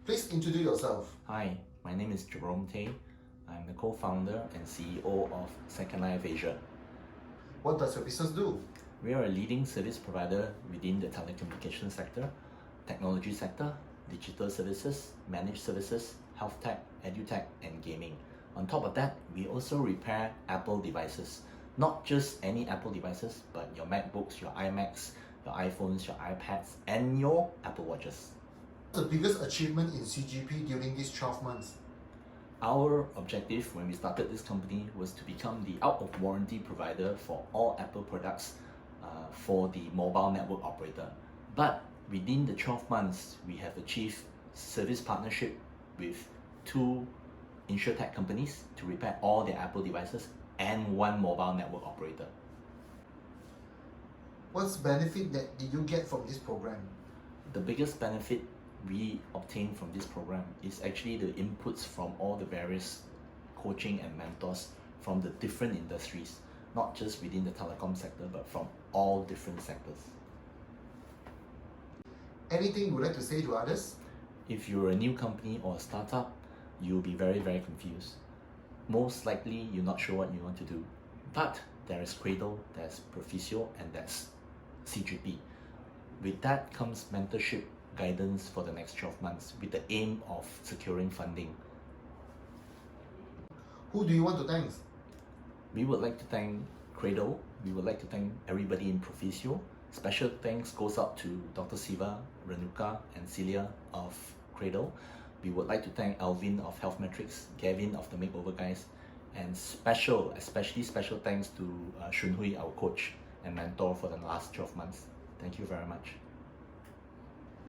Please introduce yourself. Hi, my name is Jerome Tay. I'm the co-founder and CEO of Secondlifeasia. What does your business do? We are a leading service provider within the telecommunications sector, technology sector, digital services, managed services, health tech, edutech, and gaming. On top of that, we also repair Apple devices. Not just any Apple devices, but your MacBooks, your iMacs, your iPhones, your iPads, and your Apple Watches. What's the biggest achievement in CGP during these 12 months? Our objective when we started this company was to become the out-of-warranty provider for all Apple products for the mobile network operator. But within the 12 months, we have achieved service partnership with 2 insurtech companies to repair all their Apple devices and 1 mobile network operator. What's benefit that did you get from this program? The biggest benefit we obtain from this program is actually the inputs from all the various coaching and mentors from the different industries, not just within the telecom sector, but from all different sectors. Anything you would like to say to others? If you're a new company or a startup, you'll be very confused. Most likely, you're not sure what you want to do. But there is Cradle, there's Proficeo, and there's CGP. With that comes mentorship, guidance for the next 12 months with the aim of securing funding. Who do you want to thank? We would like to thank Cradle. We would like to thank everybody in Proficeo. Special thanks goes out to Dr. Siva, Renuka, and Celia of Cradle. We would like to thank Alvin of Health Metrics, Gavin of the Makeover Guys, and especially special thanks to Shun Hui, our coach and mentor for the last 12 months. Thank you very much.